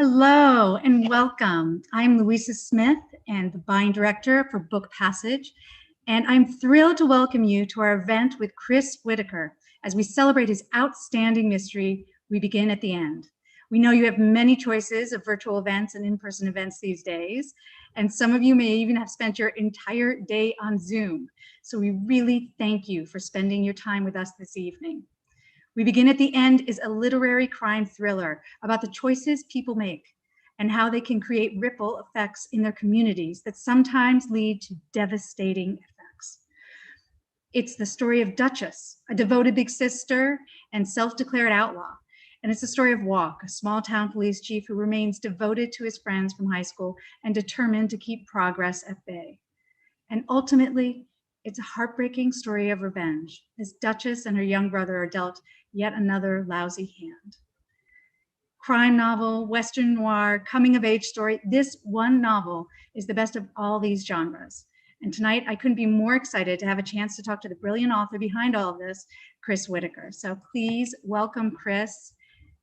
Hello and welcome. I'm Louisa Smith and the buying director for Book Passage, and I'm thrilled to welcome you to our event with Chris Whitaker as we celebrate his outstanding mystery, We Begin at the End. We know you have many choices of virtual events and in-person events these days, and some of you may even have spent your entire day on Zoom. So we really thank you for spending your time with us this evening. We Begin at the End is a literary crime thriller about the choices people make and how they can create ripple effects in their communities that sometimes lead to devastating effects. It's the story of Duchess, a devoted big sister and self-declared outlaw. And it's the story of Walk, a small town police chief who remains devoted to his friends from high school and determined to keep progress at bay. And ultimately, it's a heartbreaking story of revenge as Duchess and her young brother are dealt yet another lousy hand. Crime novel, Western noir, coming of age story, this one novel is the best of all these genres. And tonight I couldn't be more excited to have a chance to talk to the brilliant author behind all of this, Chris Whitaker. So please welcome Chris,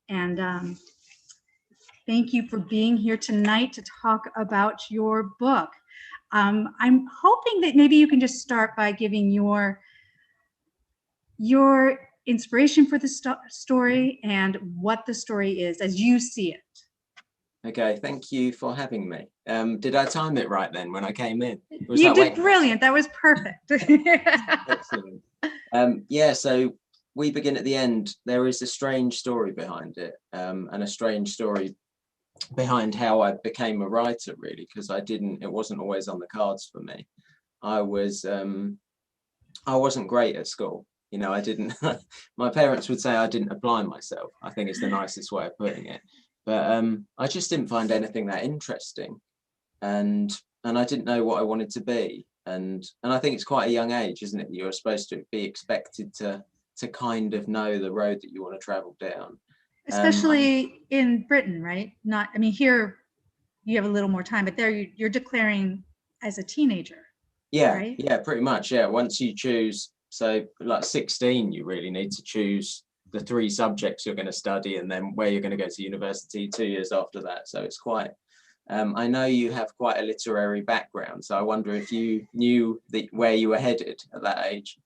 and thank you for being here tonight to talk about your book. I'm hoping that maybe you can just start by giving your inspiration for the story and what the story is as you see it. Okay, thank you for having me. Did I time it right then when I came in? You did brilliant. That was perfect. Excellent. Yeah, so We Begin at the End. There is a strange story behind it, and a strange story behind how I became a writer, really, because it wasn't always on the cards for me. I wasn't great at school. You know, I didn't, my parents would say I didn't apply myself. I think it's the nicest way of putting it. But I just didn't find anything that interesting. And I didn't know what I wanted to be. And I think it's quite a young age, isn't it? You're supposed to be expected to kind of know the road that you want to travel down. Especially in Britain, right? I mean, here you have a little more time, but there you're declaring as a teenager. Yeah, right? Yeah, pretty much. Yeah, once you choose, so like 16, you really need to choose the 3 subjects you're going to study and then where you're going to go to university 2 years after that. So it's quite, I know you have quite a literary background, so I wonder if you knew where you were headed at that age.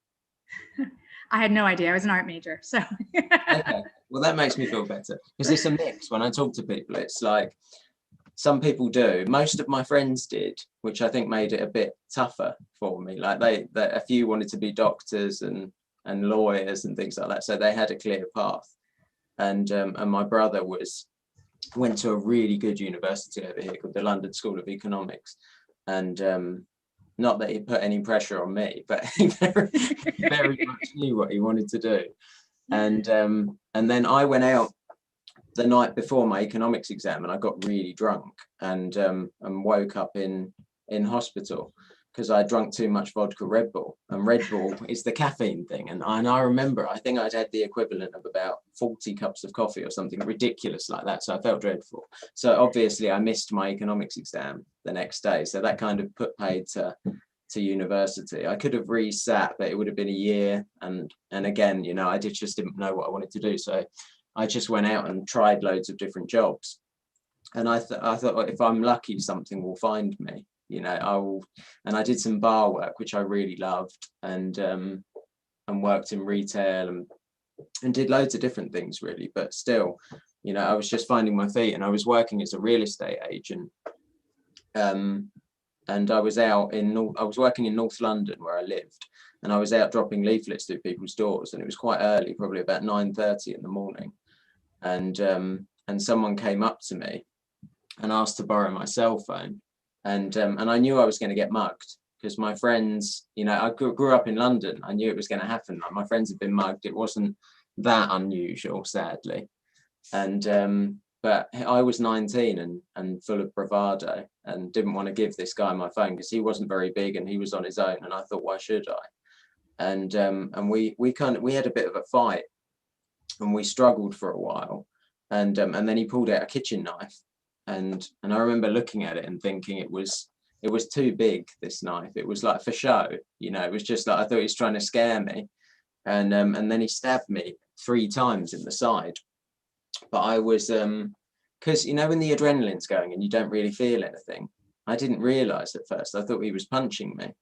I had no idea. I was an art major, so. Okay, well, that makes me feel better because it's a mix. When I talk to people, it's like some people do. Most of my friends did, which I think made it a bit tougher for me. Like a few wanted to be doctors and lawyers and things like that, so they had a clear path. And my brother went to a really good university over here called the London School of Economics, and not that he put any pressure on me, but he very much knew what he wanted to do. And then I went out the night before my economics exam and I got really drunk and woke up in hospital because I drank too much vodka Red Bull, and Red Bull is the caffeine thing. And I remember, I think I'd had the equivalent of about 40 cups of coffee or something ridiculous like that. So I felt dreadful. So obviously I missed my economics exam the next day. So that kind of put paid to university. I could have resat, but it would have been a year. And again, you know, I just didn't know what I wanted to do. So I just went out and tried loads of different jobs. And I thought, if I'm lucky, something will find me. You know, I will. And I did some bar work, which I really loved, and worked in retail and did loads of different things, really. But still, you know, I was just finding my feet, and I was working as a real estate agent. And I was working in North London where I lived, and I was out dropping leaflets through people's doors, and it was quite early, probably about 9:30 in the morning. And someone came up to me and asked to borrow my cell phone. And I knew I was going to get mugged because my friends, you know, I grew up in London. I knew it was going to happen. Like, my friends had been mugged. It wasn't that unusual, sadly. And but I was 19 and full of bravado and didn't want to give this guy my phone because he wasn't very big and he was on his own. And I thought, why should I? And we had a bit of a fight, and we struggled for a while. And then he pulled out a kitchen knife. And I remember looking at it and thinking it was too big, this knife. It was like for show, you know, it was just like, I thought he was trying to scare me. And then he stabbed me 3 times in the side. But I was because you know when the adrenaline's going and you don't really feel anything. I didn't realize at first. I thought he was punching me,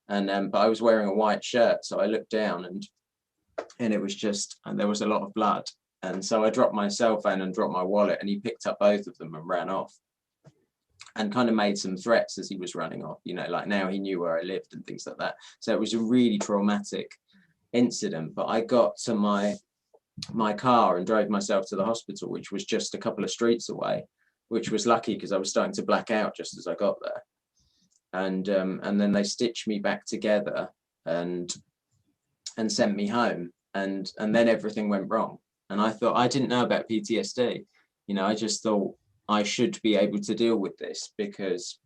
and but I was wearing a white shirt, so I looked down and it was just, and there was a lot of blood. And so I dropped my cell phone and dropped my wallet, and he picked up both of them and ran off, and kind of made some threats as he was running off, you know, like now he knew where I lived and things like that. So it was a really traumatic incident. But I got to my car and drove myself to the hospital, which was just a couple of streets away, which was lucky because I was starting to black out just as I got there. And then they stitched me back together and sent me home, and then everything went wrong. And I thought, I didn't know about PTSD, you know, I just thought I should be able to deal with this, because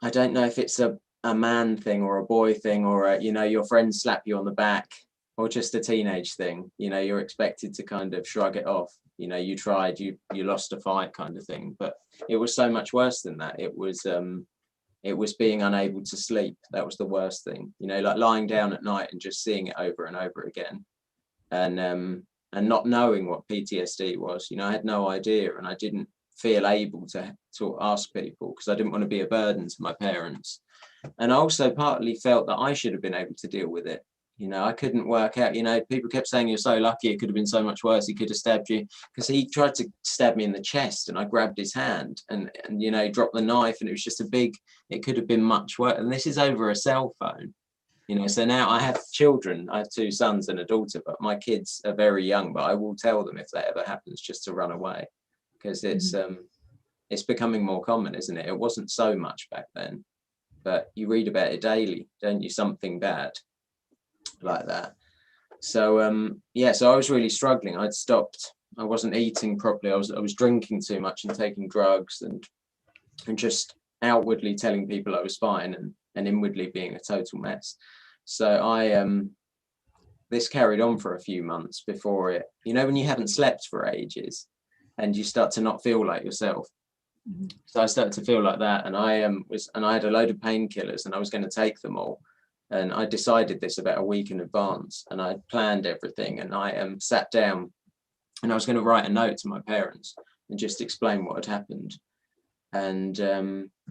I don't know if it's a man thing or a boy thing, or a, you know, your friends slap you on the back, or just a teenage thing, you know, you're expected to kind of shrug it off, you know, you tried, you lost a fight kind of thing. But it was so much worse than that. It was being unable to sleep. That was the worst thing, you know, like lying down at night and just seeing it over and over again, and not knowing what PTSD was. You know, I had no idea, and I didn't feel able to ask people because I didn't want to be a burden to my parents. And I also partly felt that I should have been able to deal with it. You know, I couldn't work out, you know, people kept saying you're so lucky, it could have been so much worse, he could have stabbed you, because he tried to stab me in the chest and I grabbed his hand and you know, dropped the knife, and it was just it could have been much worse. And this is over a cell phone, you know. So now I have children, I have 2 sons and a daughter, but my kids are very young, but I will tell them if that ever happens just to run away, because it's becoming more common, isn't it? It wasn't so much back then, but you read about it daily, don't you? Something bad like that. So yeah, so I was really struggling. I'd stopped, I wasn't eating properly, I was drinking too much and taking drugs, and just outwardly telling people I was fine, and inwardly being a total mess. So this carried on for a few months before it, you know, when you haven't slept for ages and you start to not feel like yourself. So I started to feel like that, and I had a load of painkillers, and I was going to take them all. And I decided this about a week in advance, and I planned everything, and I sat down and I was going to write a note to my parents and just explain what had happened. And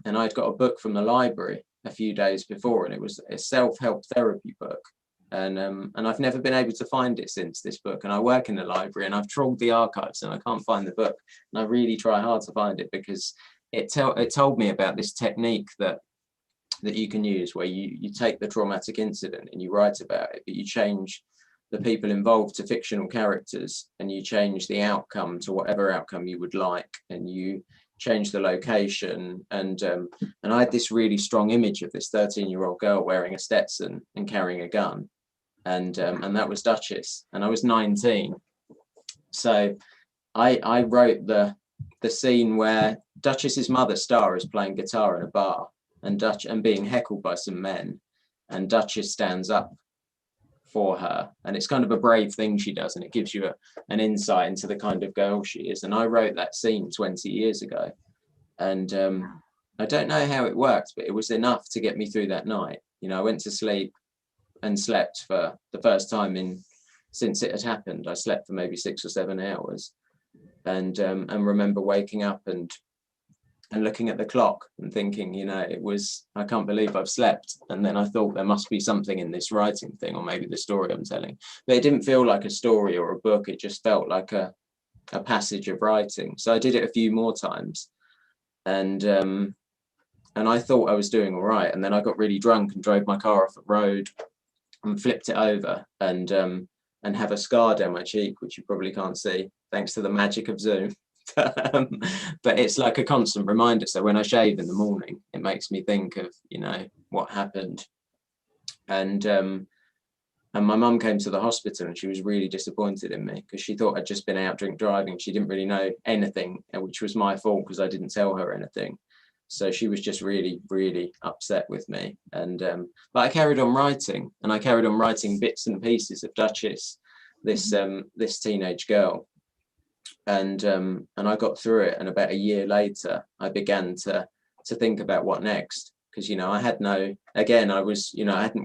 I'd got a book from the library a few days before, and it was a self-help therapy book. And I've never been able to find it since, this book. And I work in the library, and I've trawled the archives, and I can't find the book. And I really try hard to find it, because it told me about this technique that you can use, where you take the traumatic incident and you write about it, but you change the people involved to fictional characters, and you change the outcome to whatever outcome you would like, and you change the location. And I had this really strong image of this 13-year-old girl wearing a Stetson and carrying a gun, and that was Duchess, and I was 19. So I wrote the scene where Duchess's mother, Star, is playing guitar in a bar, and being heckled by some men, and Duchess stands up for her, and it's kind of a brave thing she does, and it gives you an insight into the kind of girl she is. And I wrote that scene 20 years ago, and I don't know how it worked, but it was enough to get me through that night. You know, I went to sleep and slept for the first time since it had happened. I slept for maybe 6 or 7 hours, and remember waking up and looking at the clock and thinking, you know, I can't believe I've slept. And then I thought there must be something in this writing thing, or maybe the story I'm telling. But it didn't feel like a story or a book. It just felt like a passage of writing. So I did it a few more times, and I thought I was doing all right. And then I got really drunk and drove my car off the road and flipped it over, and have a scar down my cheek, which you probably can't see thanks to the magic of Zoom. But it's like a constant reminder. So when I shave in the morning, it makes me think of, you know, what happened. And my mum came to the hospital, and she was really disappointed in me, because she thought I'd just been out drink driving. She didn't really know anything, which was my fault because I didn't tell her anything. So she was just really, really upset with me. And but I carried on writing, and I carried on writing bits and pieces of Duchess, this teenage girl. And I got through it, and about a year later I began to think about what next, because, you know, I hadn't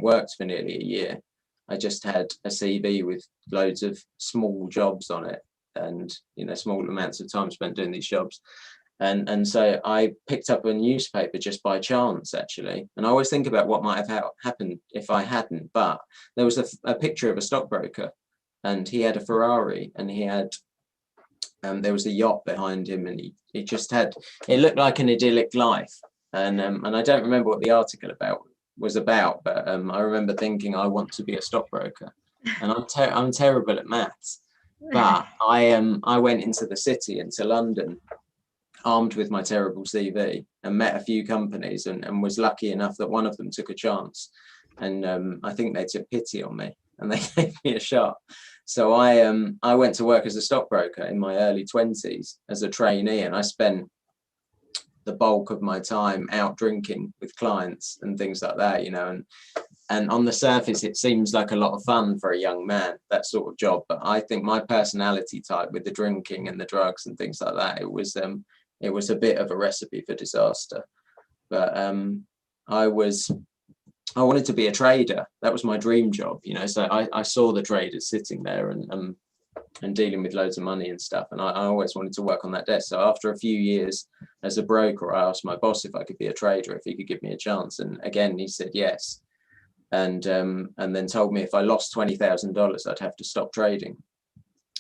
worked for nearly a year. I just had a CV with loads of small jobs on it, and small amounts of time spent doing these jobs. And so I picked up a newspaper just by chance, actually. And I always think about what might have happened if I hadn't. But there was a picture of a stockbroker, and he had a Ferrari, and he had there was a yacht behind him, and he just had, it looked like an idyllic life. And I don't remember what the article was about, but I remember thinking, I want to be a stockbroker. And I'm terrible at maths, but I went into the city, into London, armed with my terrible CV, and met a few companies, and was lucky enough that one of them took a chance, and I think they took pity on me, and they gave me a shot. So I went to work as a stockbroker in my early 20s as a trainee, and I spent the bulk of my time out drinking with clients and things like that, and on the surface it seems like a lot of fun for a young man, that sort of job, but I think my personality type, with the drinking and the drugs and things like that, it was a bit of a recipe for disaster. But I wanted to be a trader. That was my dream job, so I saw the traders sitting there and dealing with loads of money and stuff, and I always wanted to work on that desk. So after a few years as a broker, I asked my boss if I could be a trader, if he could give me a chance, and again he said yes, and then told me if I lost $20,000 I'd have to stop trading.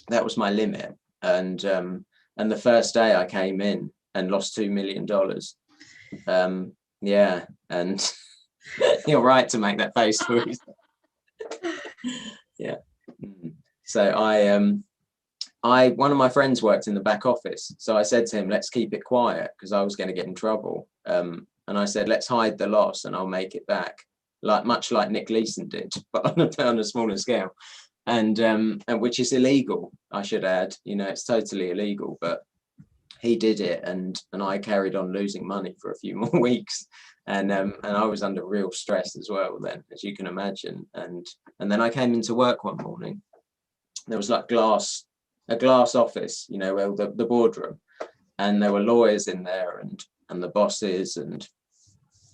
That was my limit. And the first day I came in and lost $2 million. Yeah, and you're right to make that face, Louise. Yeah. So one of my friends worked in the back office. So I said to him, let's keep it quiet, because I was going to get in trouble. And I said, let's hide the loss and I'll make it back, much like Nick Leeson did, but on a smaller scale. And which is illegal, I should add. It's totally illegal, but he did it, and I carried on losing money for a few more weeks, and I was under real stress as well then, as you can imagine. And then I came into work one morning. There was like a glass office, well, the boardroom, and there were lawyers in there, and the bosses, and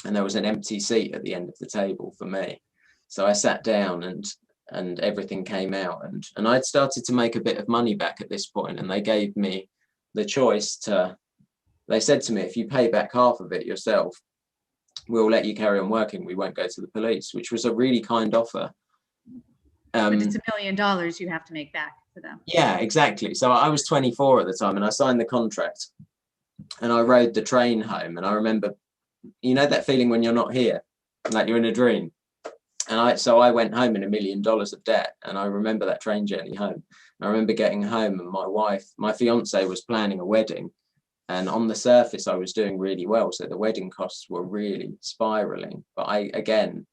there was an empty seat at the end of the table for me. So I sat down, and everything came out, and I'd started to make a bit of money back at this point, and they gave me the choice they said to me, if you pay back half of it yourself, we'll let you carry on working, we won't go to the police, which was a really kind offer. But it's $1 million you have to make back for them. Yeah, exactly. So I was 24 at the time, and I signed the contract, and I rode the train home, and I remember, that feeling when you're not here, like you're in a dream. And so I went home in $1 million of debt, and I remember that train journey home. I remember getting home, and my fiance was planning a wedding, and on the surface I was doing really well, so the wedding costs were really spiraling. But I, again,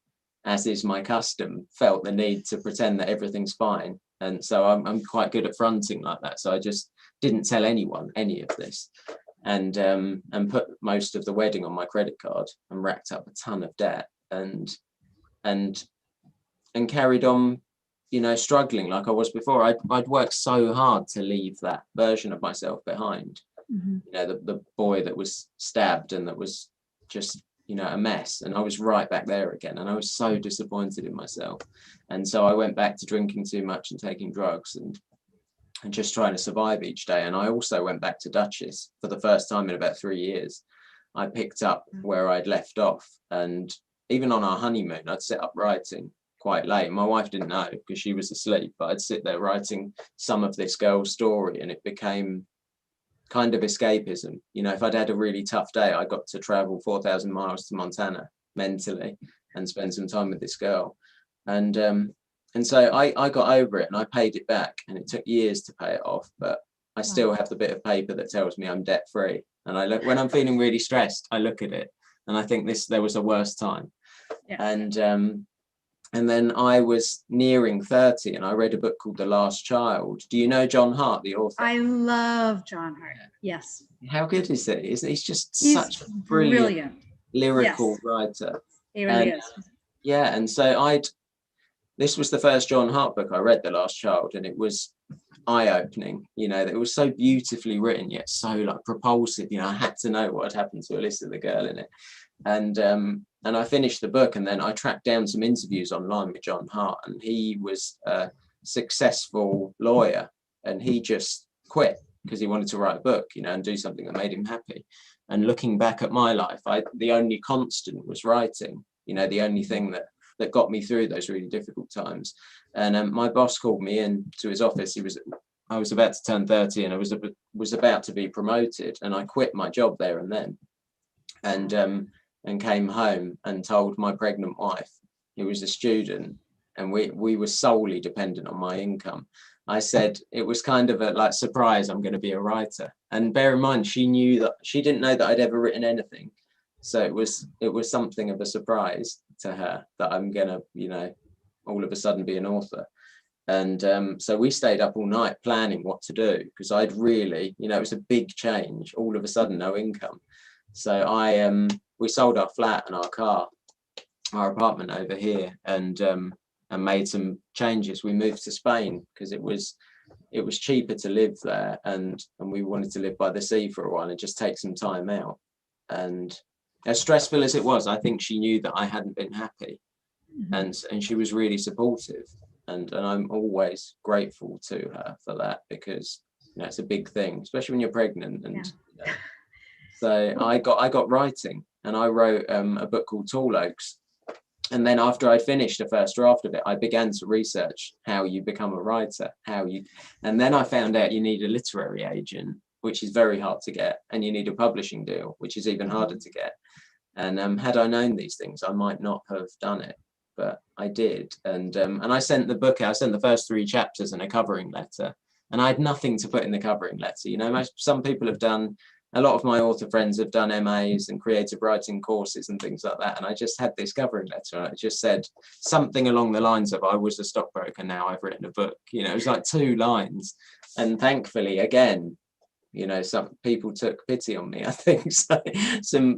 as is my custom, felt the need to pretend that everything's fine, and so I'm quite good at fronting like that. So I just didn't tell anyone any of this, and put most of the wedding on my credit card, and racked up a ton of debt, and carried on, struggling like I was before. I'd worked so hard to leave that version of myself behind. Mm-hmm. The boy that was stabbed and that was just, a mess. And I was right back there again. And I was so disappointed in myself. And so I went back to drinking too much and taking drugs and just trying to survive each day. And I also went back to Duchess for the first time in about 3 years. I picked up where I'd left off. And even on our honeymoon, I'd sit up writing quite late. My wife didn't know because she was asleep, but I'd sit there writing some of this girl's story, and it became kind of escapism. If I'd had a really tough day, I got to travel 4,000 miles to Montana mentally and spend some time with this girl. And so I got over it, and I paid it back, and it took years to pay it off, but I still have the bit of paper that tells me I'm debt free. And I look, when I'm feeling really stressed, I look at it and I think there was a worse time. Yeah. And then I was nearing 30, and I read a book called The Last Child. Do you know John Hart, the author? I love JohnArt. Yes. How good is he? He's just such a brilliant lyrical writer. He really is. Yeah, and so this was the first John Hart book I read, The Last Child, and it was eye-opening. It was so beautifully written, yet so like propulsive. I had to know what had happened to Alyssa, the girl in it. And I finished the book, and then I tracked down some interviews online with John Hart, and he was a successful lawyer, and he just quit because he wanted to write a book, you know, and do something that made him happy. And looking back at my life, the only constant was writing, you know, the only thing that got me through those really difficult times. And my boss called me in to his office. I was about to turn 30 and I was about to be promoted, and I quit my job there and then, and came home and told my pregnant wife, who was a student, and we were solely dependent on my income. I said it was kind of a like surprise, I'm going to be a writer. And bear in mind, she didn't know that I'd ever written anything, so it was something of a surprise to her that I'm going to, you know, all of a sudden be an author. And so we stayed up all night planning what to do, because I'd really, you know, it was a big change, all of a sudden no income. So we sold our flat and our car, our apartment over here, and made some changes. We moved to Spain because it was cheaper to live there, and we wanted to live by the sea for a while and just take some time out. And as stressful as it was, I think she knew that I hadn't been happy, and she was really supportive. And I'm always grateful to her for that, because, you know, it's a big thing, especially when you're pregnant. And you know, so I got writing, and I wrote a book called Tall Oaks. And then after I'd finished the first draft of it, I began to research how you become a writer, and then I found out you need a literary agent, which is very hard to get, and you need a publishing deal, which is even harder to get. And had I known these things, I might not have done it, but I did. And I sent the book out. I sent the first 3 chapters and a covering letter, and I had nothing to put in the covering letter. You know, some people have done. A lot of my author friends have done MAs and creative writing courses and things like that. And I just had this covering letter, and it just said something along the lines of, I was a stockbroker, now I've written a book. You know, it was like 2 lines. And thankfully, again, you know, some people took pity on me, I think. So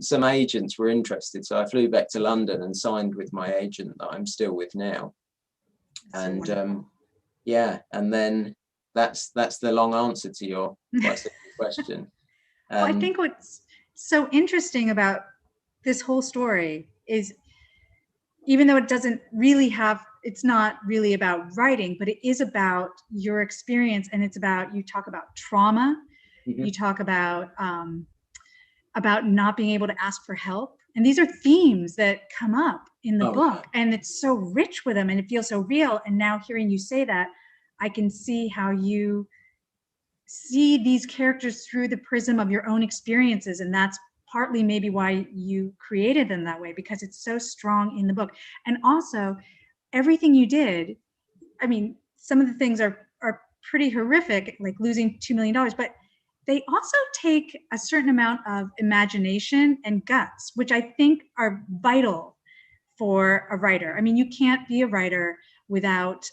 some agents were interested. So I flew back to London and signed with my agent that I'm still with now. And yeah, and then that's the long answer to your quite simple question. Well, I think what's so interesting about this whole story is, even though it's not really about writing, but it is about your experience, and you talk about trauma, you talk about not being able to ask for help. And these are themes that come up in the book, and it's so rich with them, and it feels so real. And now hearing you say that, I can see how you see these characters through the prism of your own experiences, and that's partly maybe why you created them that way, because it's so strong in the book. And also, everything you did, I mean, some of the things are pretty horrific, like losing $2 million, but they also take a certain amount of imagination and guts, which I think are vital for a writer. I mean, you can't be a writer without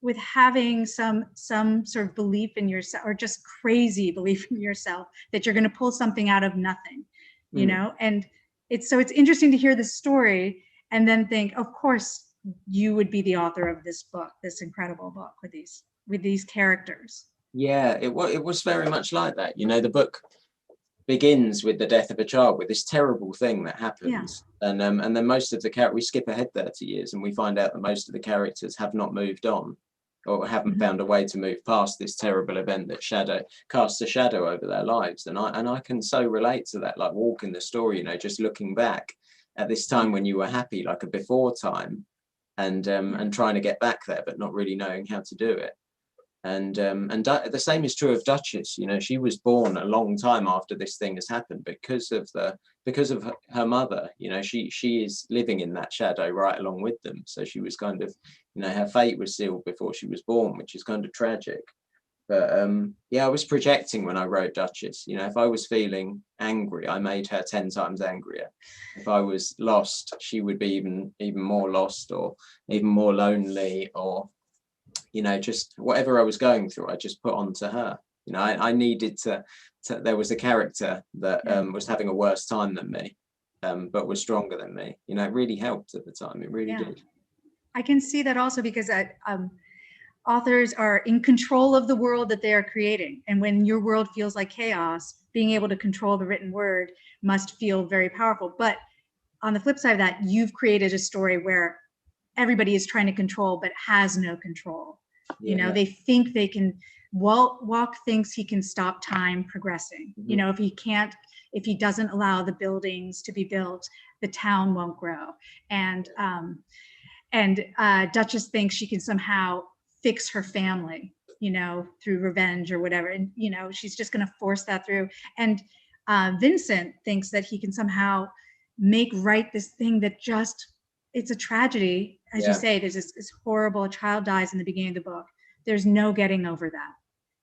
with having some sort of belief in yourself, or just crazy belief in yourself that you're going to pull something out of nothing, you know. And it's interesting to hear the story and then think, of course, you would be the author of this book, this incredible book with these characters. Yeah, it was very much like that. You know, the book begins with the death of a child, with this terrible thing that happens. And then most of the characters, we skip ahead 30 years and we find out that most of the characters have not moved on, or haven't found a way to move past this terrible event that casts a shadow over their lives. And I can so relate to that, like walking the story, you know, just looking back at this time when you were happy, like a before time, and trying to get back there, but not really knowing how to do it. And the same is true of Duchess. You know, she was born a long time after this thing has happened, because of her mother. You know, she is living in that shadow right along with them. So she was kind of, you know, her fate was sealed before she was born, which is kind of tragic. But yeah, I was projecting when I wrote Duchess. You know, if I was feeling angry, I made her 10 times angrier. If I was lost, she would be even more lost, or even more lonely, or, you know, just whatever I was going through, I just put onto her. You know, I needed to there was a character that was having a worse time than me, but was stronger than me. You know, it really helped at the time. It really did. I can see that also, because authors are in control of the world that they are creating. And when your world feels like chaos, being able to control the written word must feel very powerful. But on the flip side of that, you've created a story where everybody is trying to control but has no control. You know, they think they can Walk thinks he can stop time progressing. Mhm. You know, if he doesn't allow the buildings to be built, the town won't grow. And Duchess thinks she can somehow fix her family, you know, through revenge or whatever. And, you know, she's just going to force that through. And Vincent thinks that he can somehow make right this thing that just, it's a tragedy. As you Yeah. say, there's this horrible, a child dies in the beginning of the book. There's no getting over that.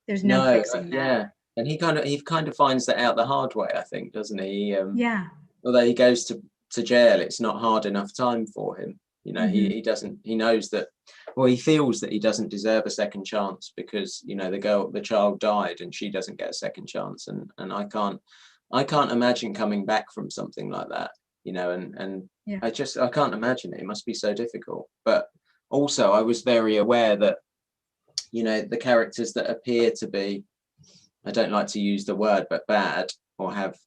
There's no No, fixing that. yeah. And he kind of finds that out the hard way, I think, doesn't he? Yeah. Although he goes to jail, it's not hard enough time for him. You know, Mhm. he doesn't, he knows that, well, he feels that he doesn't deserve a second chance because, you know, the child died and she doesn't get a second chance. And I can't imagine coming back from something like that, you know, and Yeah. I can't imagine it. It must be so difficult. But also I was very aware that, you know, the characters that appear to be, I don't like to use the word, but bad or have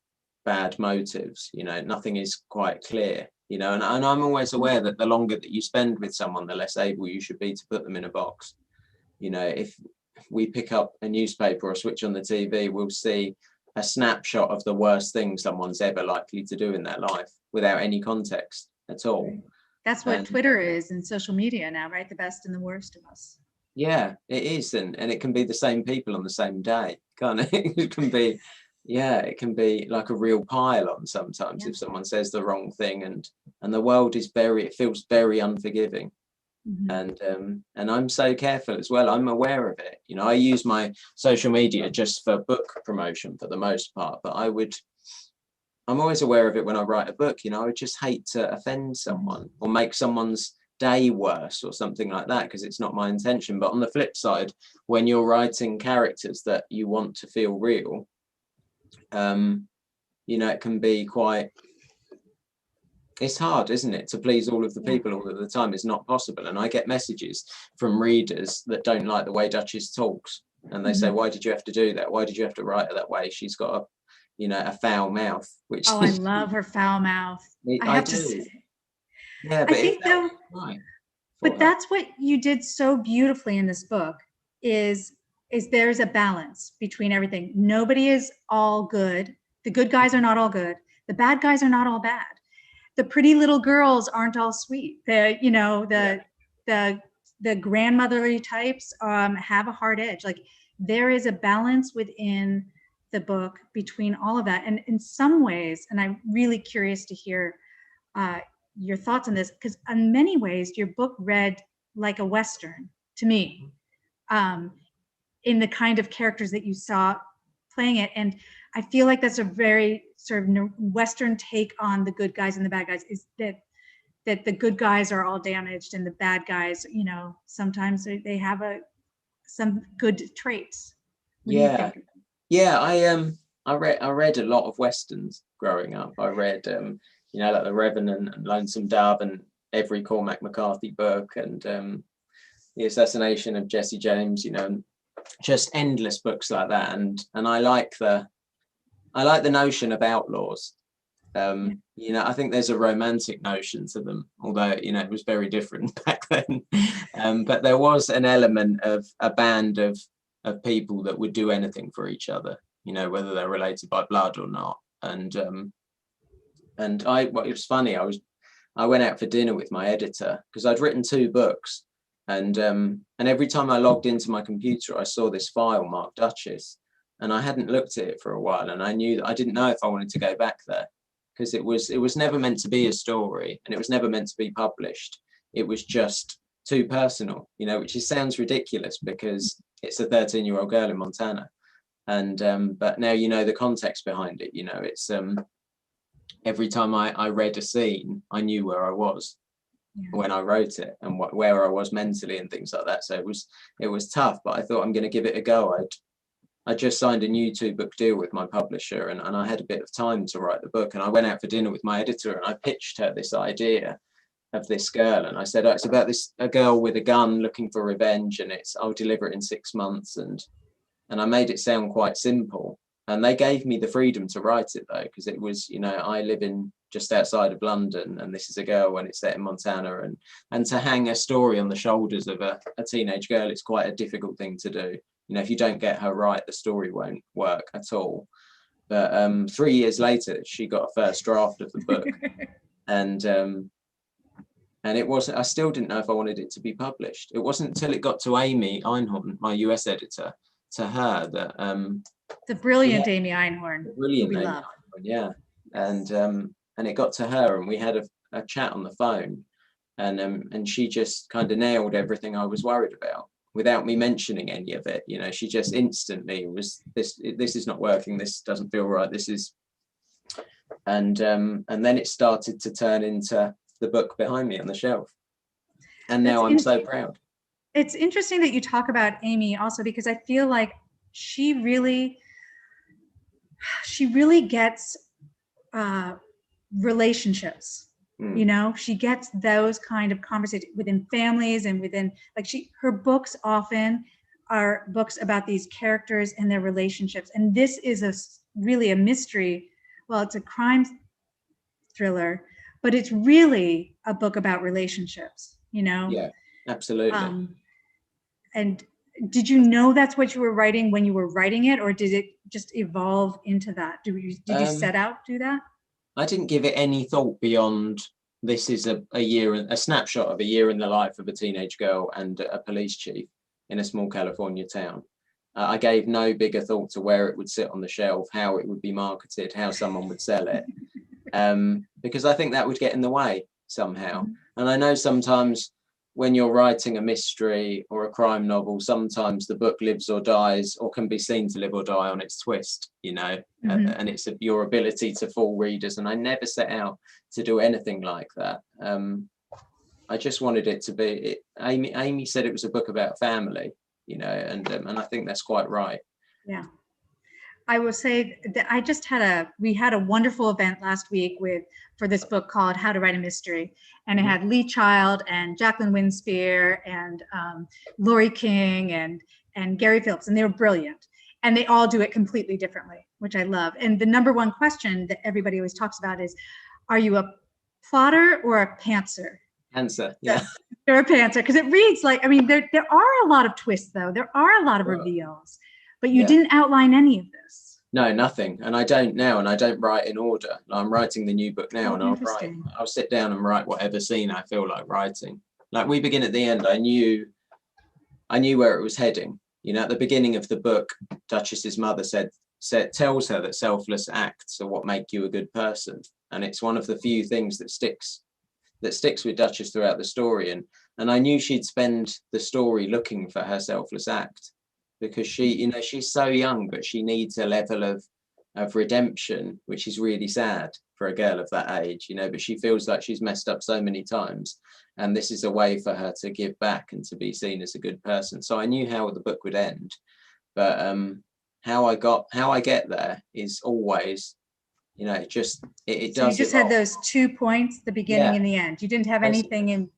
bad motives, you know, nothing is quite clear, you know, and I'm always aware that the longer that you spend with someone, the less able you should be to put them in a box. You know, if we pick up a newspaper or switch on the TV, we'll see a snapshot of the worst thing someone's ever likely to do in their life without any context at all. That's what And Twitter is and social media now, right? The best and the worst of us. yeah, it is, and it can be the same people on the same day, can't it? It can be, yeah, it can be like a real pile on sometimes Yeah. if someone says the wrong thing, and the world is it feels very unforgiving, and I'm so careful as well. I'm aware of it. You know, I use my social media just for book promotion for the most part, but I'm always aware of it when I write a book. You know, I would just hate to offend someone or make someone's day worse or something like that because it's not my intention. But on the flip side, when you're writing characters that you want to feel real, you know, it can be quite, it's hard, isn't it, to please all of the people all of the time. It's not possible. And I get messages from readers that don't like the way Duchess talks, and they say, why did you have to do that? Why did you have to write her that way? She's got a, you know, a foul mouth, which Oh, I love her foul mouth. I I have to do. say. Yeah, I but it think felt though, right for but her. that's what you did so beautifully in this book is there's a balance between everything. Nobody is all good. The good guys are not all good. The bad guys are not all bad. The pretty little girls aren't all sweet. The, you know, the grandmotherly types have a hard edge. Like there is a balance within the book between all of that. And in some ways, and I'm really curious to hear uh, your thoughts on this, because in many ways, your book read like a Western to me, um, in the kind of characters that you saw playing it. And I feel like that's a very sort of Western take on the good guys and the bad guys, is that the good guys are all damaged and the bad guys, you know, sometimes they have some good traits. What do you Yeah, think? yeah. I read a lot of westerns growing up. I read you know, like The Revenant and Lonesome Dove and every Cormac McCarthy book, and The Assassination of Jesse James. You know, just endless books like that. And I like the notion of outlaws. You know, I think there's a romantic notion to them, although, you know, it was very different back then. But there was an element of a band of people that would do anything for each other, you know, whether they're related by blood or not. And well, it was funny. I went out for dinner with my editor because I'd written 2 books, and every time I logged into my computer, I saw this file marked Duchess, and I hadn't looked at it for a while, and I knew that I didn't know if I wanted to go back there because it was never meant to be a story, and it was never meant to be published. It was just too personal, you know, which sounds ridiculous because it's a 13-year-old girl in Montana, and but now you know the context behind it. You know, it's every time I read a scene, I knew where I was when I wrote it and where I was mentally and things like that. So it was tough, but I thought I'm going to give it a go. I just signed a new 2-book deal with my publisher, and I had a bit of time to write the book. And I went out for dinner with my editor, and I pitched her this idea of this girl, and I said, oh, it's about a girl with a gun looking for revenge, and I'll deliver it in 6 months, and I made it sound quite simple. And they gave me the freedom to write it though, because it was, you know, I live in just outside of London, and this is a girl when it's set in Montana, and to hang a story on the shoulders of a teenage girl, it's quite a difficult thing to do. You know, if you don't get her right, the story won't work at all. But 3 years later, she got a first draft of the book, and it wasn't. I still didn't know if I wanted it to be published. It wasn't until it got to Amy Einhorn, my US editor, to her that the brilliant Amy Einhorn, brilliant who we Amy love. Einhorn, yeah, and it got to her, and we had a chat on the phone, and she just kind of nailed everything I was worried about without me mentioning any of it. You know, she just instantly was, this is not working, this doesn't feel right, this is, and then it started to turn into the book behind me on the shelf, and now I'm so proud. It's interesting that you talk about Amy also, because I feel like she really gets relationships. You know, she gets those kind of conversations within families and within, like, her books often are books about these characters and their relationships, and this is really a mystery. Well, it's a crime thriller, but it's really a book about relationships, you know? Yeah, absolutely. And did you know that's what you were writing when you were writing it, or did it just evolve into that? Did you set out to do that? I didn't give it any thought beyond, this is a snapshot of a year in the life of a teenage girl and a police chief in a small California town. I gave no bigger thought to where it would sit on the shelf, how it would be marketed, how someone would sell it, because I think that would get in the way somehow. And I know sometimes when you're writing a mystery or a crime novel, sometimes the book lives or dies, or can be seen to live or die on its twist, you know, and it's your ability to fool readers. And I never set out to do anything like that. I just wanted it to be, Amy said it was a book about family, you know, and I think that's quite right. Yeah. I will say that we had a wonderful event last week for this book called How to Write a Mystery. And it had Lee Child and Jacqueline Winspear and Lori King and Gary Phillips, and they were brilliant. And they all do it completely differently, which I love. And the number one question that everybody always talks about is, are you a plotter or a pantser? Pantser, yeah. You're a pantser, because it reads like, I mean, there are a lot of twists, though. There are a lot of reveals. But you didn't outline any of this. No, nothing. And I don't now, and I don't write in order. I'm writing the new book now, and I'll sit down and write whatever scene I feel like writing. Like, we begin at the end. I knew where it was heading. You know, at the beginning of the book, Duchess's mother tells her that selfless acts are what make you a good person. And it's one of the few things that sticks with Duchess throughout the story. And I knew she'd spend the story looking for her selfless act, because she, you know, she's so young, but she needs a level of redemption, which is really sad for a girl of that age, you know, but she feels like she's messed up so many times, and this is a way for her to give back and to be seen as a good person. So I knew how the book would end, but how I get there is always, you know, it does. So you just had those 2 points, the beginning and the end. You didn't have anything in.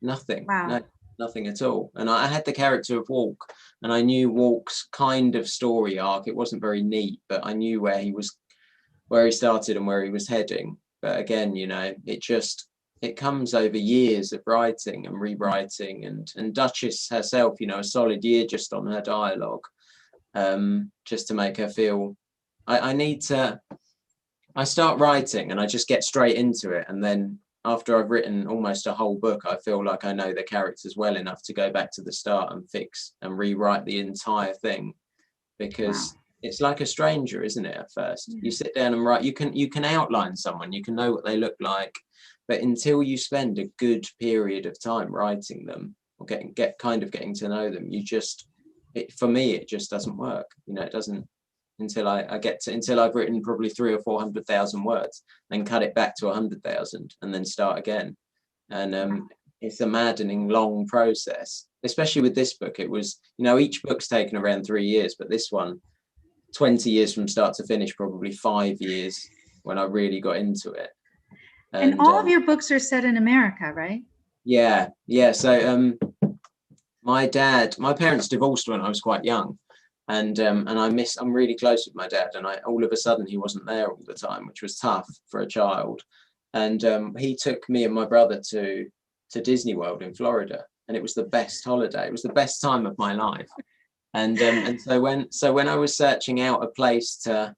Nothing. Wow. No, nothing at all. And I had the character of Walk, and I knew Walk's kind of story arc. It wasn't very neat, but I knew where he started and where he was heading. But again, you know, it comes over years of writing and rewriting, and Duchess herself, you know, a solid year just on her dialogue, just to make her feel. I start writing and I just get straight into it, and then after I've written almost a whole book, I feel like I know the characters well enough to go back to the start and fix and rewrite the entire thing, because it's like a stranger, isn't it? At first, you sit down and write. You can outline someone, you can know what they look like, but until you spend a good period of time writing them or getting to know them, for me, it just doesn't work. You know, it doesn't. Until I've written probably 300,000 or 400,000 words, then cut it back to 100,000 and then start again. And it's a maddening long process, especially with this book. It was, you know, each book's taken around 3 years, but this one, 20 years from start to finish, probably 5 years when I really got into it. And all of your books are set in America, right? Yeah. So my parents divorced when I was quite young. And I'm really close with my dad, and all of a sudden he wasn't there all the time, which was tough for a child. And he took me and my brother to Disney World in Florida, and it was the best holiday. It was the best time of my life. And so when I was searching out a place to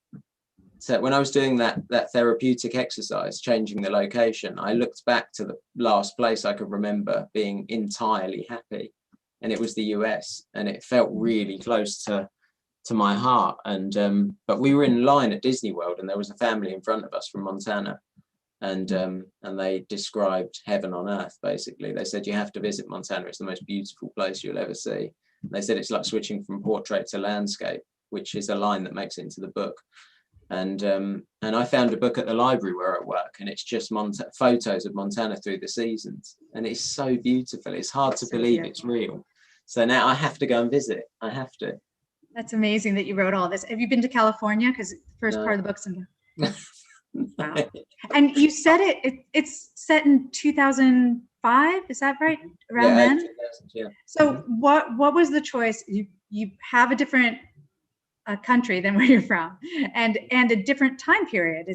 when I was doing that therapeutic exercise, changing the location, I looked back to the last place I could remember being entirely happy, and it was the US, and it felt really close to my heart. And but we were in line at Disney World, and there was a family in front of us from Montana, and they described heaven on earth. Basically, they said you have to visit Montana. It's the most beautiful place you'll ever see. They said it's like switching from portrait to landscape, which is a line that makes it into the book. And I found a book at the library where I work, and it's just photos of Montana through the seasons, and it's so beautiful. It's hard to believe it's real. So now I have to go and visit. I have to. That's amazing that you wrote all this. Have you been to California? Because the first part of the book's in. Wow. And you said it's set in 2005. Is that right? Around then? Yeah. So what was the choice? You have a different country than where you're from, and a different time period.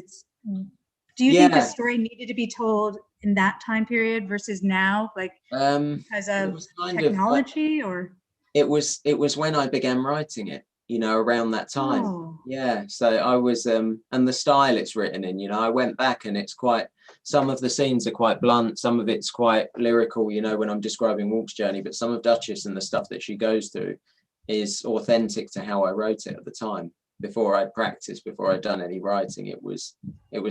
Do you think the story needed to be told in that time period versus now, like because of technology, or? It was when I began writing it, around that time. Oh. Yeah. So I was, and the style it's written in, I went back, and it's quite, some of the scenes are quite blunt. Some of it's quite lyrical, when I'm describing Walk's journey, but some of Duchess and the stuff that she goes through is authentic to how I wrote it at the time. Before I practiced, before I'd done any writing, it was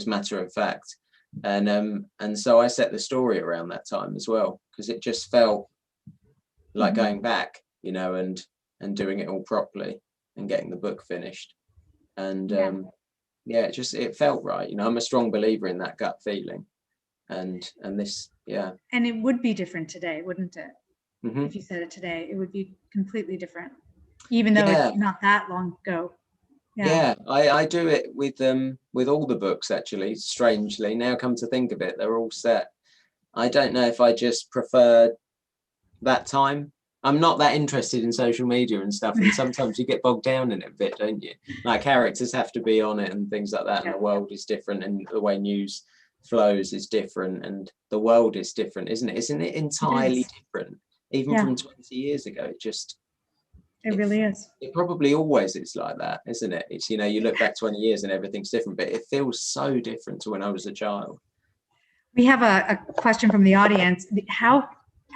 matter of fact. And so I set the story around that time as well, because it just felt like going back, and doing it all properly and getting the book finished. And it felt right. I'm a strong believer in that gut feeling. And this, yeah. And it would be different today, wouldn't it? Mm-hmm. If you said it today, it would be completely different, even though it's not that long ago. Yeah, I do it with all the books, actually. Strangely, now come to think of it, they're all set. I don't know if I just prefer that time. I'm not that interested in social media and stuff, and sometimes you get bogged down in it a bit, don't you? Like, characters have to be on it and things like that, and the world is different, and the way news flows is different, and the world is different, isn't it? Isn't it entirely different, even from 20 years ago? It really is. It probably always is like that, isn't it? It's, you look back 20 years and everything's different, but it feels so different to when I was a child. We have a question from the audience.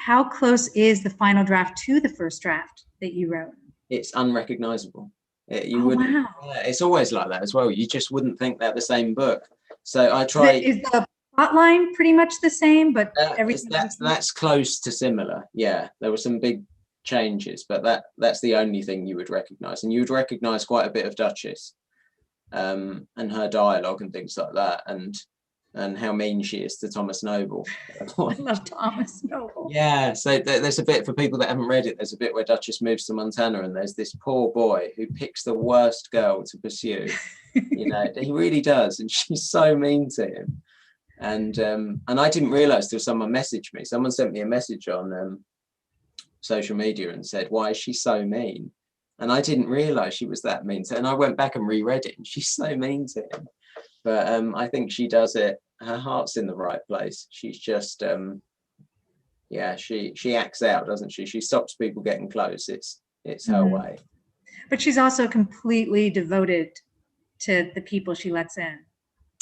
How close is the final draft to the first draft that you wrote? It's unrecognizable. Wow. It's always like that as well. You just wouldn't think they're the same book. So I try. Is the plot line pretty much the same, but everything? That's close to similar. Yeah, there were some big changes, but that's the only thing you would recognize, and you would recognize quite a bit of Duchess, and her dialogue and things like that, and how mean she is to Thomas Noble. I love Thomas Noble. Yeah, so there's a bit, for people that haven't read it, there's a bit where Duchess moves to Montana, and there's this poor boy who picks the worst girl to pursue. He really does, and she's so mean to him. And I didn't realize till someone messaged me. Someone sent me a message on social media and said, "Why is she so mean?" And I didn't realize she was that mean to, and I went back and reread it, and she's so mean to him. But I think she does it, her heart's in the right place. She's just she acts out, doesn't she? She stops people getting close. It's her way. But she's also completely devoted to the people she lets in.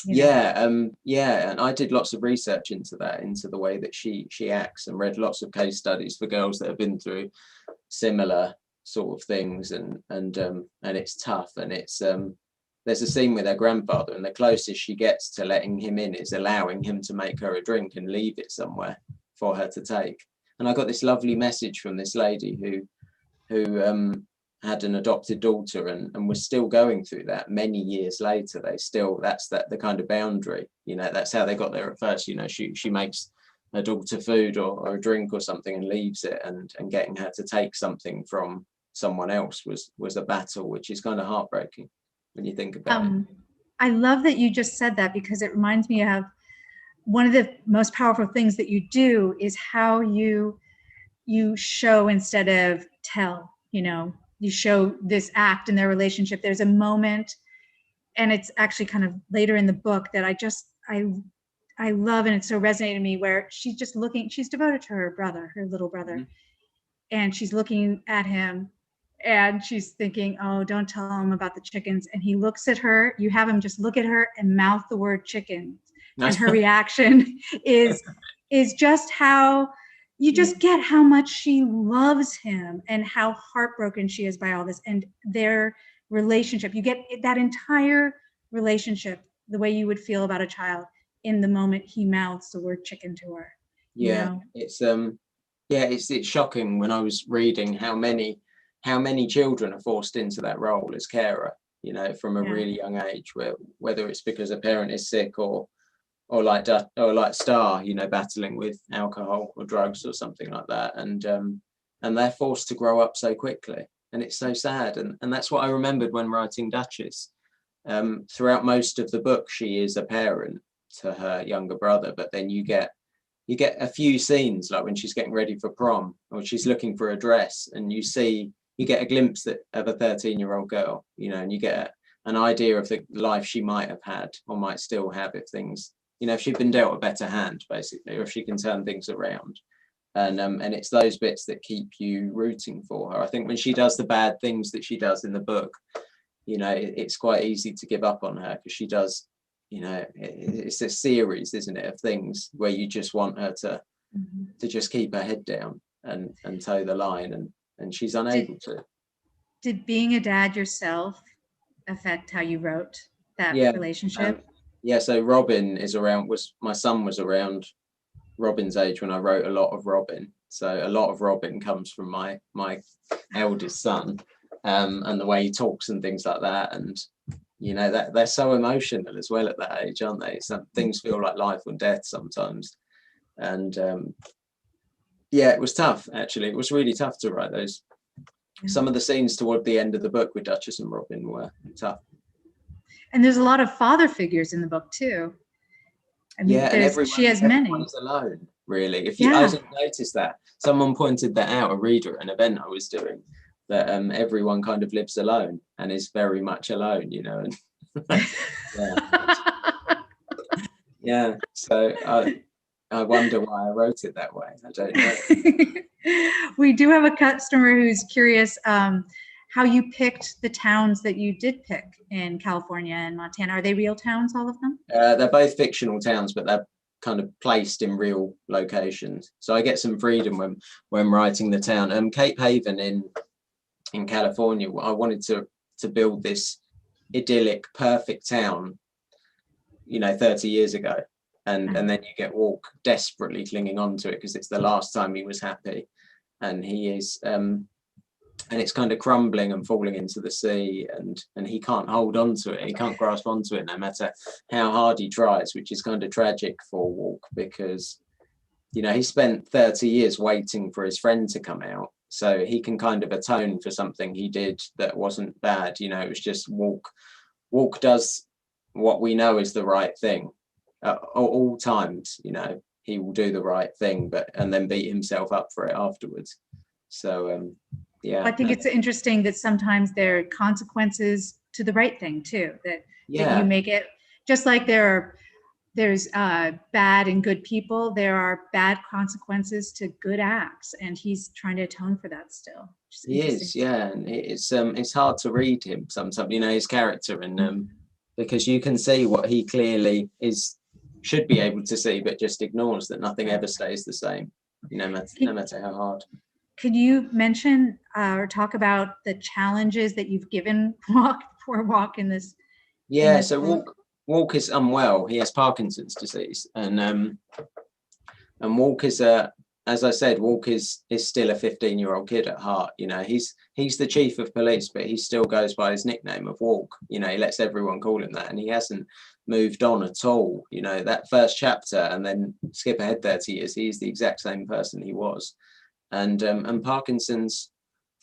And I did lots of research into the way that she acts, and read lots of case studies for girls that have been through similar sort of things, and it's tough, and it's there's a scene with her grandfather, and the closest she gets to letting him in is allowing him to make her a drink and leave it somewhere for her to take. And I got this lovely message from this lady who had an adopted daughter, and was still going through that many years later. That's the kind of boundary, that's how they got there at first. She makes her daughter food or a drink or something and leaves it, and getting her to take something from someone else was a battle, which is kind of heartbreaking when you think about it. I love that you just said that, because it reminds me of one of the most powerful things that you do is how you show instead of tell. You show this act in their relationship. There's a moment, and it's actually kind of later in the book, that I love, and it's so resonated to me, where she's just looking, she's devoted to her brother, her little brother, and she's looking at him And she's thinking, oh, don't tell him about the chickens. And he looks at her, you have him just look at her and mouth the word chicken. And her reaction is just how you just get how much she loves him and how heartbroken she is by all this. And their relationship, you get that entire relationship the way you would feel about a child in the moment he mouths the word chicken to her. Yeah, You know? it's shocking when I was reading how many children are forced into that role as carer, you know, from a really young age, whether it's because a parent is sick or like Star, you know, battling with alcohol or drugs or something like that, and they're forced to grow up so quickly, and it's so sad. And that's what I remembered when writing Duchess. Throughout most of the book, she is a parent to her younger brother, but then you get a few scenes like when she's getting ready for prom or she's looking for a dress, and you get a glimpse of a 13-year-old girl, you know, and you get an idea of the life she might have had or might still have if things, you know, if she'd been dealt a better hand, basically, or if she can turn things around. And it's those bits that keep you rooting for her. I think when she does the bad things that she does in the book, you know, it's quite easy to give up on her because she does, you know, it's a series, isn't it, of things where you just want her to just keep her head down and toe the line, and she's unable to. Did being a dad yourself affect how you wrote that relationship? So my son was around Robin's age when I wrote a lot of Robin. So a lot of Robin comes from my eldest son, and the way he talks and things like that. And, you know, that they're so emotional as well at that age, aren't they? Some things feel like life or death sometimes. And it was tough, actually. It was really tough to write those. Some of the scenes toward the end of the book with Duchess and Robin were tough. And there's a lot of father figures in the book too. I mean, and she has many. Everyone's alone, really. I didn't notice that. Someone pointed that out, a reader at an event I was doing, that everyone kind of lives alone and is very much alone, you know. And So I wonder why I wrote it that way. I don't know. We do have a customer who's curious how you picked the towns that you did pick in California and Montana. Are they real towns, all of them? They're both fictional towns, but they're kind of placed in real locations. So I get some freedom when writing the town. Cape Haven in California, I wanted to build this idyllic, perfect town, you know, 30 years ago. And then you get Walk desperately clinging on to it because it's the last time he was happy. And he is, and it's kind of crumbling and falling into the sea, and he can't hold on to it. He can't grasp onto it no matter how hard he tries, which is kind of tragic for Walk because, you know, he spent 30 years waiting for his friend to come out so he can kind of atone for something he did that wasn't bad. You know, it was just Walk does what we know is the right thing at all times. You know, he will do the right thing, and then beat himself up for it afterwards. So I think it's interesting that sometimes there are consequences to the right thing too, that you make it, just like there's bad and good people, there are bad consequences to good acts, and he's trying to atone for that still. He is, and it's hard to read him sometimes, you know, his character, and because you can see what he clearly should be able to see, but just ignores, that nothing ever stays the same, no matter how hard. Could you mention or talk about the challenges that you've given Walk in this? So Walk is unwell. He has Parkinson's disease, and Walk is as I said, Walk is still a 15-year-old kid at heart. You know, he's the chief of police, but he still goes by his nickname of Walk. You know, he lets everyone call him that, and he hasn't moved on at all. You know, that first chapter, and then skip ahead 30 years, he's the exact same person he was. And Parkinson's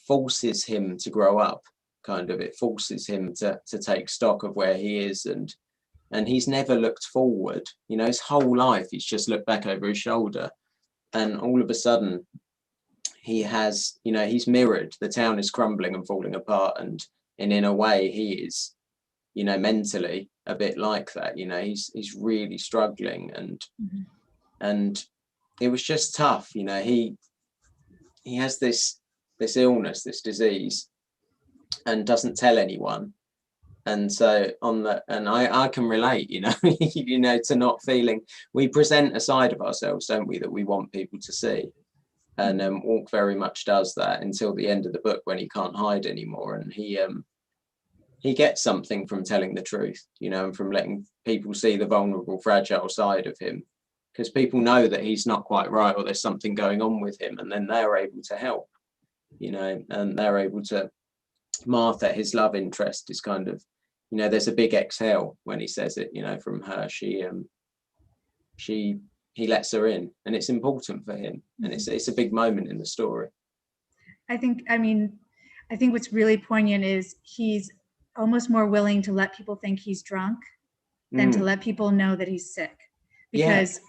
forces him to grow up, kind of. It forces him to take stock of where he is, and he's never looked forward. You know, his whole life he's just looked back over his shoulder, and all of a sudden he has, you know, he's mirrored. The town is crumbling and falling apart, and in a way he is, you know, mentally a bit like that. You know, he's really struggling, and it was just tough. You know, he has this illness, this disease, and doesn't tell anyone. And so and I can relate, you know, to not feeling, we present a side of ourselves, don't we, that we want people to see. And Orc very much does that until the end of the book, when he can't hide anymore, and he gets something from telling the truth, you know, and from letting people see the vulnerable, fragile side of him, because people know that he's not quite right, or there's something going on with him, and then they're able to help, you know, and they're able to. Martha, his love interest, is kind of, you know, there's a big exhale when he says it, you know, from her. He lets her in, and it's important for him, and it's a big moment in the story. I think what's really poignant is he's almost more willing to let people think he's drunk than to let people know that he's sick, because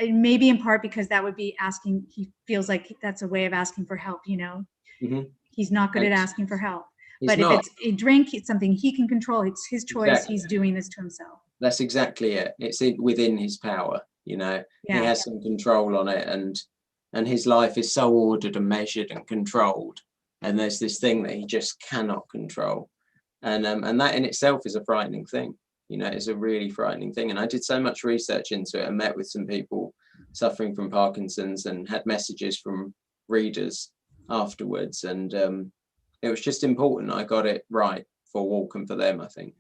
maybe in part because that would be asking, he feels like that's a way of asking for help, you know. He's not good at asking for help, but if it's a drink, it's something he can control, it's his choice. Exactly. He's doing this to himself. That's exactly it. It's within his power, you know. He has some control on it, and his life is so ordered and measured and controlled, and there's this thing that he just cannot control, and that in itself is a frightening thing, you know. It's a really frightening thing. And I did so much research into it, and met with some people suffering from Parkinson's, and had messages from readers afterwards, and it was just important I got it right for Walk and for them, I think.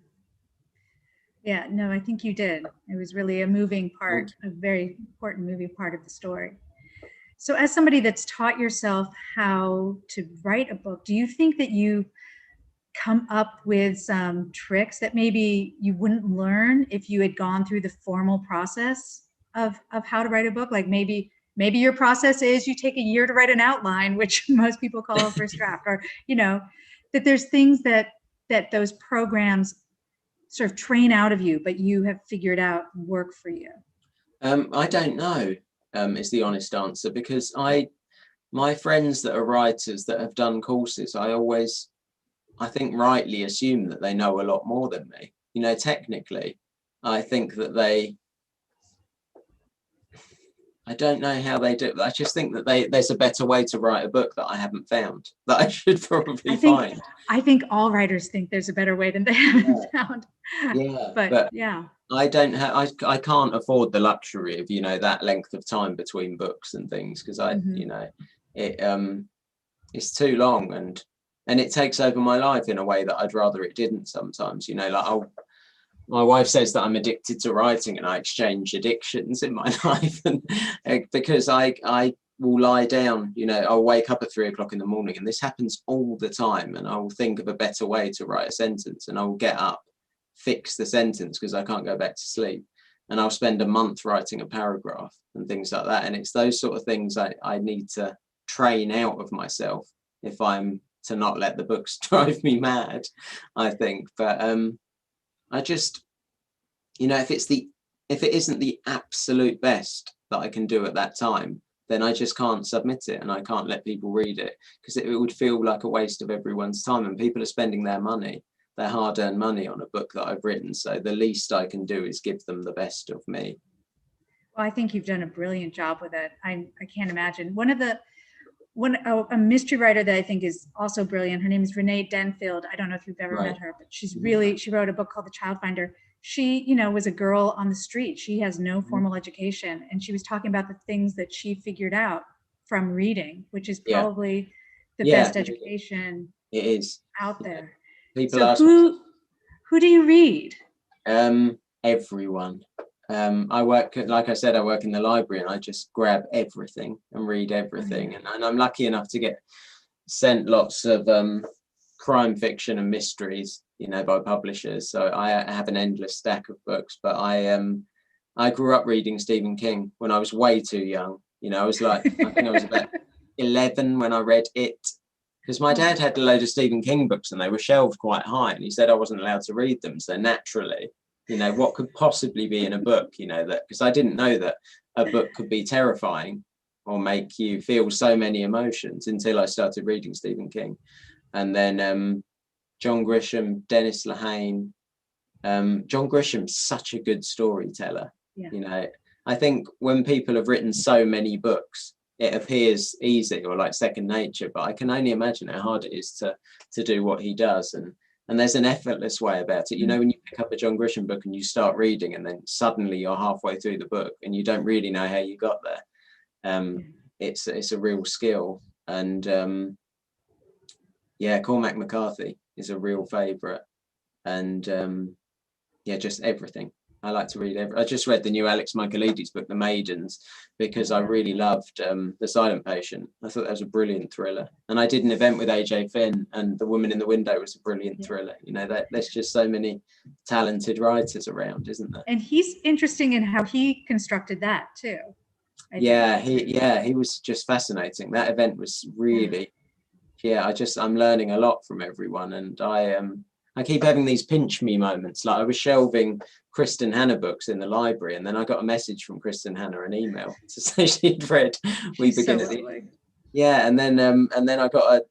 Yeah, no, I think you did. It was really a moving part, a very important moving part of the story. So as somebody that's taught yourself how to write a book, do you think that you come up with some tricks that maybe you wouldn't learn if you had gone through the formal process of how to write a book? Like maybe your process is you take a year to write an outline, which most people call a first draft, or, you know, that there's things that those programs sort of train out of you, but you have figured out work for you. I don't know, is the honest answer, because my friends that are writers that have done courses, I think rightly assume that they know a lot more than me. You know, technically, I think that I don't know how they do it. I just think that there's a better way to write a book that I haven't found, that I should probably find. I think all writers think there's a better way than they haven't found. Yeah, but yeah. I can't afford the luxury of, you know, that length of time between books and things, because you know, it's too long, and it takes over my life in a way that I'd rather it didn't sometimes, you know. Like my wife says that I'm addicted to writing, and I exchange addictions in my life, and because I will lie down, you know, I'll wake up at 3 o'clock in the morning, and this happens all the time, and I will think of a better way to write a sentence, and I will get up, fix the sentence because I can't go back to sleep, and I'll spend a month writing a paragraph and things like that. And it's those sort of things I need to train out of myself if I'm to not let the books drive me mad, I think. But I just, you know, if it isn't the absolute best that I can do at that time, then I just can't submit it, and I can't let people read it, because it would feel like a waste of everyone's time, and people are spending their money, their hard-earned money, on a book that I've written. So the least I can do is give them the best of me. Well, I think you've done a brilliant job with it. I can't imagine. A mystery writer that I think is also brilliant, her name is Renee Denfield. I don't know if you've ever met her, but she wrote a book called The Child Finder. She, you know, was a girl on the street. She has no formal education, and she was talking about the things that she figured out from reading, which is probably the best education it is out there. People so ask who do you read? Everyone. I work in the library, and I just grab everything and read everything. And I'm lucky enough to get sent lots of crime fiction and mysteries, you know, by publishers. So I have an endless stack of books. But I grew up reading Stephen King when I was way too young. You know, I was like, I think I was about 11 when I read It, because my dad had a load of Stephen King books, and they were shelved quite high, and he said I wasn't allowed to read them. So naturally, you know, what could possibly be in a book, you know, that, because I didn't know that a book could be terrifying or make you feel so many emotions until I started reading Stephen King. And then John Grisham, Dennis Lehane. John Grisham's such a good storyteller. You know, I think when people have written so many books, it appears easy or like second nature, but I can only imagine how hard it is to do what he does. And there's an effortless way about it. You know, when you pick up a John Grisham book and you start reading, and then suddenly you're halfway through the book and you don't really know how you got there. It's a real skill. And yeah, Cormac McCarthy is a real favourite. And yeah, just everything. I like to read I just read the new Alex Michaelides book, The Maidens, because I really loved The Silent Patient. I thought that was a brilliant thriller. And I did an event with AJ Finn, and The Woman in the Window was a brilliant thriller. You know, there's just so many talented writers around, isn't there? And he's interesting in how he constructed that too. He was just fascinating. That event was really, I'm learning a lot from everyone, and I keep having these pinch me moments. Like I was shelving Kristen Hanna books in the library, and then I got a message from Kristen Hanna, an email to say she'd read We Begin at the End. Yeah, and then I got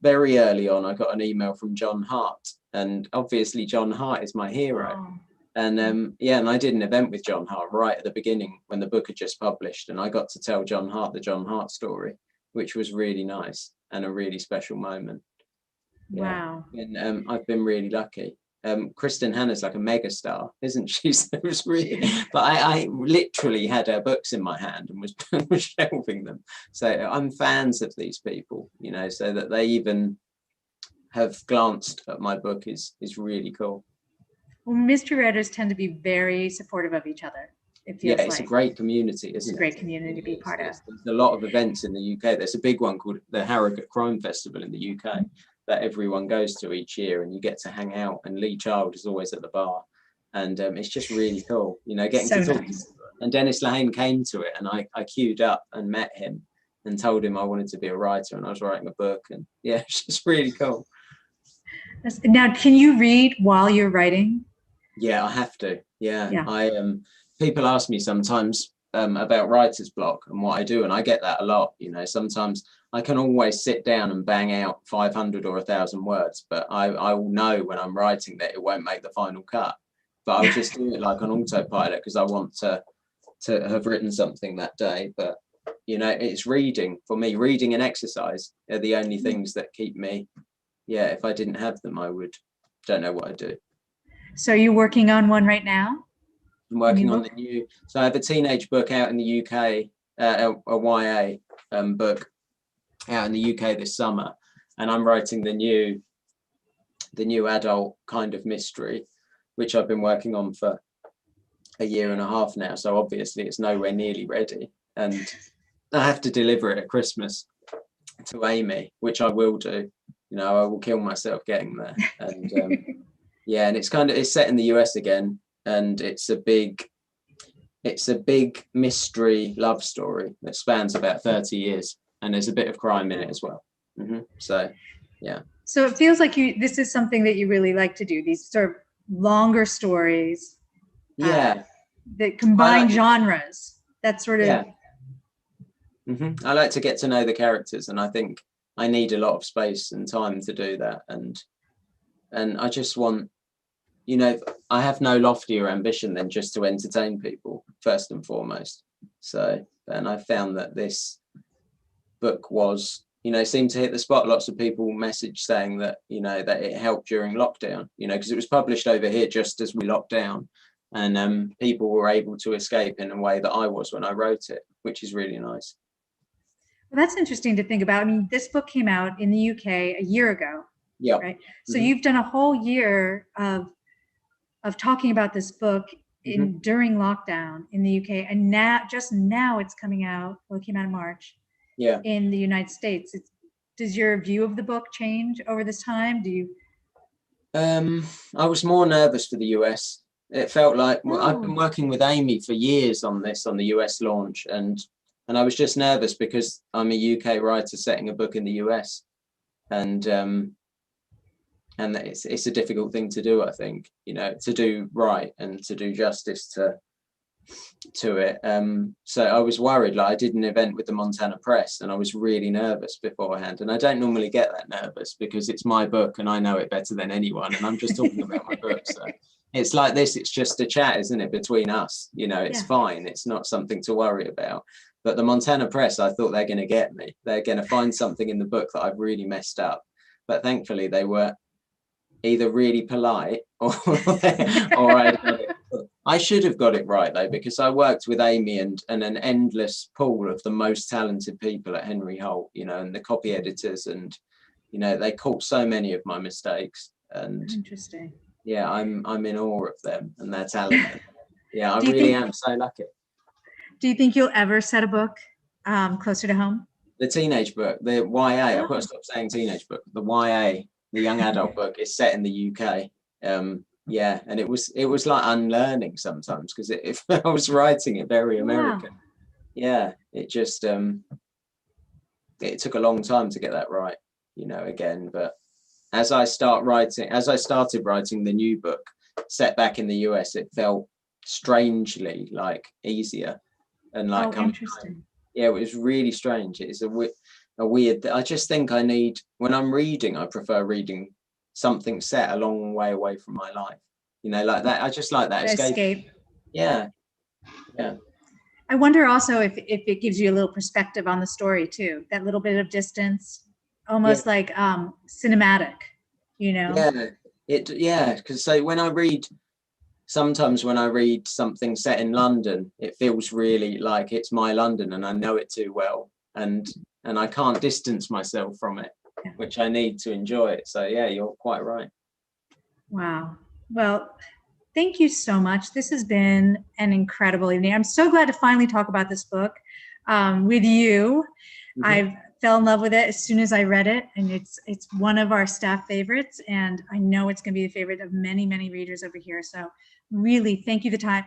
very early on, I got an email from John Hart, and obviously John Hart is my hero. Oh. And and I did an event with John Hart right at the beginning when the book had just published, and I got to tell John Hart the John Hart story, which was really nice and a really special moment. Wow. And I've been really lucky. Kristen Hanna's like a megastar, isn't she? So it was really, but I literally had her books in my hand and was shelving them. So I'm fans of these people, you know, so that they even have glanced at my book is really cool. Well, mystery writers tend to be very supportive of each other. It's a great community, isn't it? It's a great community to be part of. There's a lot of events in the UK. There's a big one called the Harrogate Crime Festival in the UK that everyone goes to each year, and you get to hang out, and Lee Child is always at the bar, and it's just really cool, you know, getting to talk. Nice. And Dennis Lehane came to it, and I queued up and met him and told him I wanted to be a writer and I was writing a book, and yeah, it's just really cool. Now, can you read while you're writing? Yeah, I have to. People ask me sometimes about writer's block and what I do, and I get that a lot. You know, sometimes I can always sit down and bang out 500 or 1,000 words, but I will know when I'm writing that it won't make the final cut. But I'll just do it like on autopilot because I want to have written something that day. But you know, it's reading for me. Reading and exercise are the only things that keep me. Yeah, if I didn't have them, don't know what I'd do. So are you working on one right now? I'm working on the new. So I have a teenage book out in the UK, a YA book out in the UK this summer, and I'm writing the new adult kind of mystery, which I've been working on for a year and a half now. So obviously it's nowhere nearly ready, and I have to deliver it at Christmas to Amy, which I will do. You know, I will kill myself getting there, and and it's set in the US again. And it's a big mystery love story that spans about 30 years, and there's a bit of crime in it as well. So, yeah. So it feels like this is something that you really like to do, these sort of longer stories. That combine genres. That sort of. I like to get to know the characters, and I think I need a lot of space and time to do that. And I just want. You know, I have no loftier ambition than just to entertain people first and foremost. So, and I found that this book seemed to hit the spot. Lots of people messaged saying that, you know, that it helped during lockdown, you know, because it was published over here just as we locked down, and people were able to escape in a way that I was when I wrote it, which is really nice. Well, that's interesting to think about. I mean, this book came out in the UK a year ago. Yeah. Right. So you've done a whole year of talking about this book during lockdown in the UK, and now it's coming out. Well, it came out in March. Yeah. In the United States, does your view of the book change over this time? Do you? I was more nervous for the US. It felt like I've been working with Amy for years on the US launch, and I was just nervous because I'm a UK writer setting a book in the US, and it's a difficult thing to do, I think, you know, to do right and to do justice to it. So I was worried. Like I did an event with the Montana Press, and I was really nervous beforehand. And I don't normally get that nervous because it's my book and I know it better than anyone. And I'm just talking about my book. So it's like this. It's just a chat, isn't it, between us? You know, it's fine. It's not something to worry about. But the Montana Press, I thought they're going to get me. They're going to find something in the book that I've really messed up. But thankfully, they were either really polite or I should have got it right, though, because I worked with Amy and an endless pool of the most talented people at Henry Holt, you know, and the copy editors, and, you know, they caught so many of my mistakes. And Interesting. yeah, I'm in awe of them and their talent. Yeah, I Do you really think- am so lucky. Do you think you'll ever set a book closer to home? The teenage book, the YA, I've got to stop saying teenage book. The YA, the young adult book, is set in the UK. Yeah, and it was like unlearning sometimes, because if I was writing it very American. Wow. Yeah, it just it took a long time to get that right, you know, again. But as I started writing the new book set back in the US, it felt strangely like easier and like coming interesting. home. Yeah, it was really strange. It's a weird. I just think I need, when I'm reading, I prefer reading something set a long way away from my life. You know, like that. I just like that escape. Yeah. I wonder also if it gives you a little perspective on the story too. That little bit of distance, almost like cinematic. You know. Yeah. Because so sometimes when I read something set in London, it feels really like it's my London and I know it too well, and I can't distance myself from it, which I need to enjoy it. So yeah, you're quite right. Wow. Well, thank you so much. This has been an incredible evening. I'm so glad to finally talk about this book with you. Mm-hmm. I fell in love with it as soon as I read it, and it's one of our staff favorites, and I know it's going to be the favorite of many, many readers over here. So really, thank you. The time,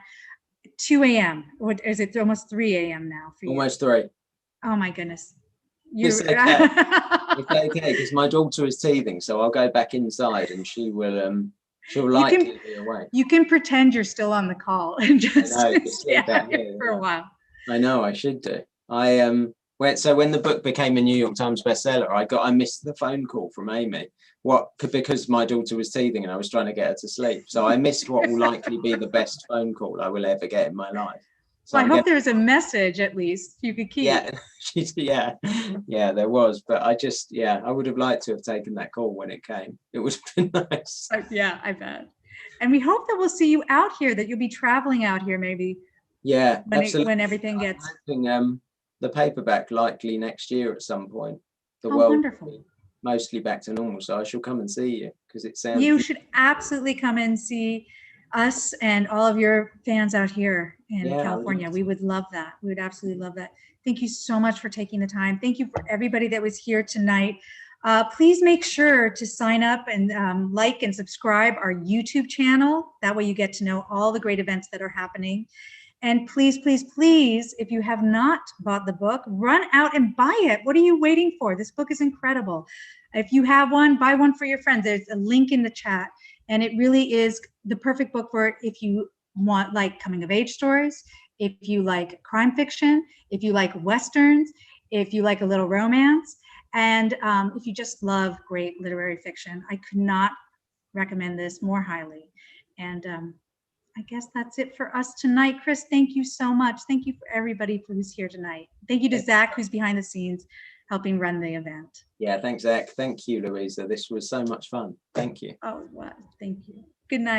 2 a.m. What is it? Almost 3 a.m. now for you. Almost 3. Oh my goodness. It's okay. It's okay, because my daughter is teething, so I'll go back inside and she'll likely be awake. You can pretend you're still on the call and just sleep out here for a while. I know, I should do. So when the book became a New York Times bestseller, I missed the phone call from Amy. Because my daughter was teething and I was trying to get her to sleep. So I missed what will likely be the best phone call I will ever get in my life. So well, I hope there's a message at least you could keep. Yeah, there was. But I would have liked to have taken that call when it came. It would have been nice. Yeah, I bet. And we hope that we'll see you out here, that you'll be traveling out here maybe. Yeah, absolutely. When everything gets. I'm hoping, the paperback likely next year at some point. The world wonderful. Will be mostly back to normal, so I shall come and see you, because it sounds. You should absolutely come and see us and all of your fans out here in California. We would love that. We would absolutely love that. Thank you so much for taking the time. Thank you for everybody that was here tonight. Please make sure to sign up and like and subscribe our YouTube channel. That way you get to know all the great events that are happening. And please, please, please, if you have not bought the book, run out and buy it. What are you waiting for? This book is incredible. If you have one, buy one for your friends. There's a link in the chat. And it really is the perfect book for if you want like coming of age stories, if you like crime fiction, if you like Westerns, if you like a little romance, and if you just love great literary fiction. I could not recommend this more highly. And I guess that's it for us tonight. Chris, thank you so much. Thank you for everybody who's here tonight. Thank you to Zach, who's behind the scenes helping run the event. Yeah, thanks, Zach. Thank you, Louisa. This was so much fun. Thank you. Oh, wow. Thank you. Good night.